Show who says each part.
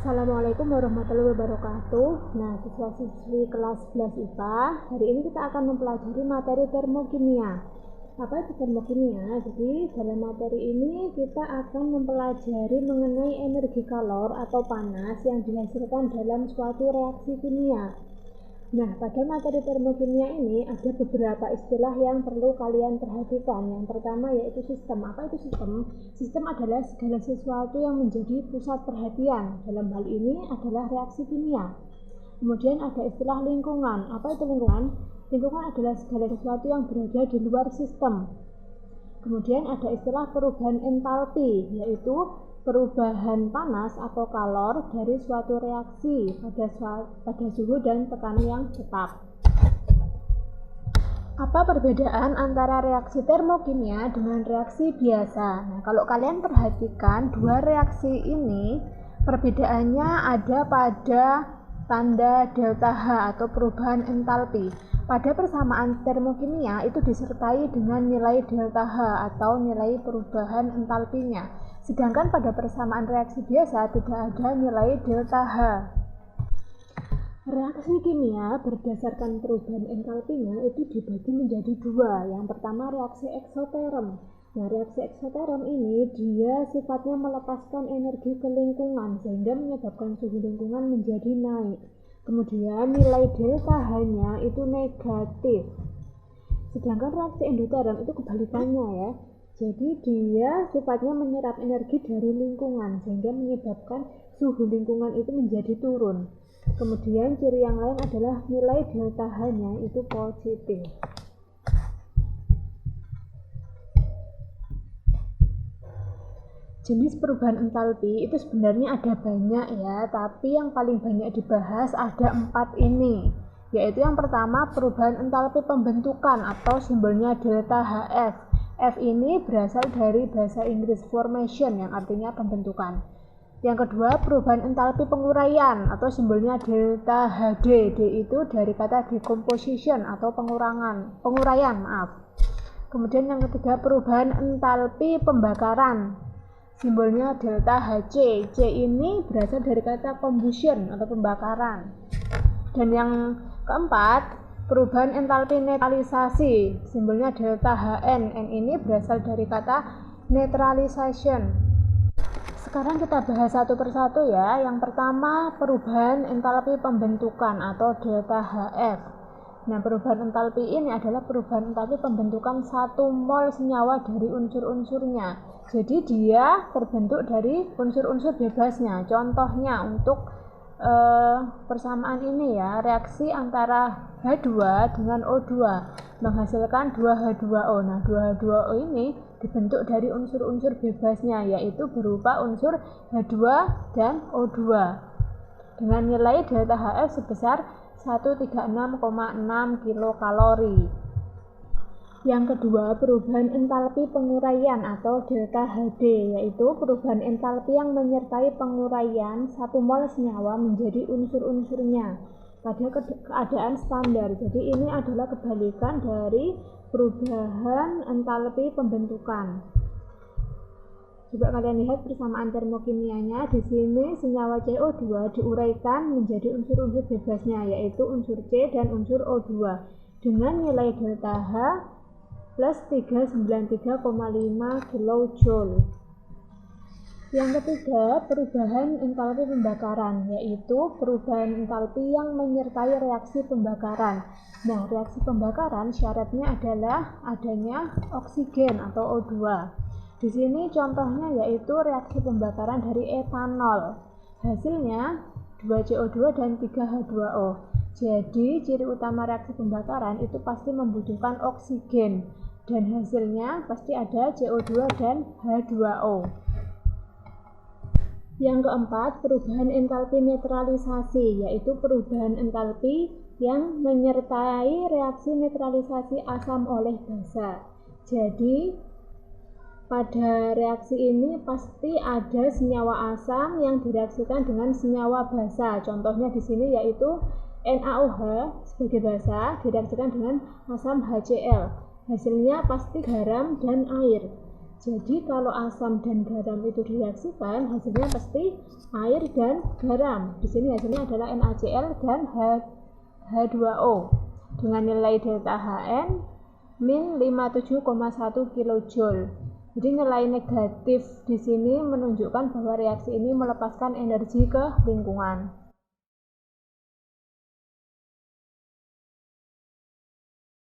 Speaker 1: Assalamualaikum warahmatullahi wabarakatuh. Nah, siswa-siswi kelas 11 IPA, hari ini kita akan mempelajari materi termokimia. Apa itu termokimia? Jadi, dalam materi ini kita akan mempelajari mengenai energi kalor atau panas yang dihasilkan dalam suatu reaksi kimia. Nah, pada materi termokimia ini ada beberapa istilah yang perlu kalian perhatikan. Yang pertama yaitu sistem. Apa itu sistem? Sistem adalah segala sesuatu yang menjadi pusat perhatian. Dalam hal ini adalah reaksi kimia. Kemudian ada istilah lingkungan. Apa itu lingkungan? Lingkungan adalah segala sesuatu yang berada di luar sistem. Kemudian ada istilah perubahan entalpi, yaitu perubahan panas atau kalor dari suatu reaksi pada suhu dan tekanan yang tetap. Apa perbedaan antara reaksi termokimia dengan reaksi biasa? Nah, kalau kalian perhatikan dua reaksi ini, perbedaannya ada pada tanda delta H atau perubahan entalpi. Pada persamaan termokimia itu disertai dengan nilai delta H atau nilai perubahan entalpinya. Sedangkan pada persamaan reaksi biasa tidak ada nilai delta H. Reaksi kimia berdasarkan perubahan entalpinya itu dibagi menjadi dua. Yang pertama reaksi eksoterm. Nah, reaksi eksoterm ini dia sifatnya melepaskan energi ke lingkungan sehingga menyebabkan suhu lingkungan menjadi naik. Kemudian nilai delta H-nya itu negatif. Sedangkan reaksi endoterm itu kebalikannya ya. Jadi dia sifatnya menyerap energi dari lingkungan sehingga menyebabkan suhu lingkungan itu menjadi turun. Kemudian ciri yang lain adalah nilai delta H-nya itu positif. Jenis perubahan entalpi itu sebenarnya ada banyak ya, tapi yang paling banyak dibahas ada 4 ini, yaitu yang pertama perubahan entalpi pembentukan atau simbolnya delta HF. F ini berasal dari bahasa Inggris formation yang artinya pembentukan. Yang kedua perubahan entalpi penguraian atau simbolnya delta HD. D itu dari kata decomposition atau penguraian. Kemudian yang ketiga perubahan entalpi pembakaran. Simbolnya delta HC. C ini berasal dari kata combustion atau pembakaran. Dan yang keempat, perubahan entalpi netralisasi. Simbolnya delta HN. N ini berasal dari kata neutralization. Sekarang kita bahas satu persatu ya. Yang pertama, perubahan entalpi pembentukan atau delta HF. Nah, perubahan entalpi ini adalah perubahan entalpi pembentukan 1 mol senyawa dari unsur-unsurnya. Jadi dia terbentuk dari unsur-unsur bebasnya. Contohnya untuk persamaan ini ya, reaksi antara H2 dengan O2 menghasilkan 2H2O. Nah, 2H2O ini dibentuk dari unsur-unsur bebasnya, yaitu berupa unsur H2 dan O2 dengan nilai delta HF sebesar 136,6 kilokalori. Yang kedua, perubahan entalpi penguraian atau delta HD, yaitu perubahan entalpi yang menyertai penguraian 1 mol senyawa menjadi unsur-unsurnya pada keadaan standar. Jadi ini adalah kebalikan dari perubahan entalpi pembentukan. Coba kalian lihat persamaan termokimianya. Di sini senyawa CO2 diuraikan menjadi unsur-unsur bebasnya, yaitu unsur C dan unsur O2 dengan nilai delta H plus 393,5 kJ. Yang ketiga, perubahan entalpi pembakaran, yaitu perubahan entalpi yang menyertai reaksi pembakaran. Nah, reaksi pembakaran syaratnya adalah adanya oksigen atau O2. Di sini contohnya yaitu reaksi pembakaran dari etanol. Hasilnya 2CO2 dan 3H2O. Jadi, ciri utama reaksi pembakaran itu pasti membutuhkan oksigen dan hasilnya pasti ada CO2 dan H2O. Yang keempat, perubahan entalpi netralisasi, yaitu perubahan entalpi yang menyertai reaksi netralisasi asam oleh basa. Jadi, pada reaksi ini pasti ada senyawa asam yang direaksikan dengan senyawa basa. Contohnya di sini yaitu NaOH sebagai basa direaksikan dengan asam HCl. Hasilnya pasti garam dan air. Jadi kalau asam dan garam itu direaksikan, hasilnya pasti air dan garam. Di sini hasilnya adalah NaCl dan H2O dengan nilai delta Hn min 57,1 kJ. Jadi nilai negatif di sini menunjukkan bahwa reaksi ini melepaskan energi ke lingkungan.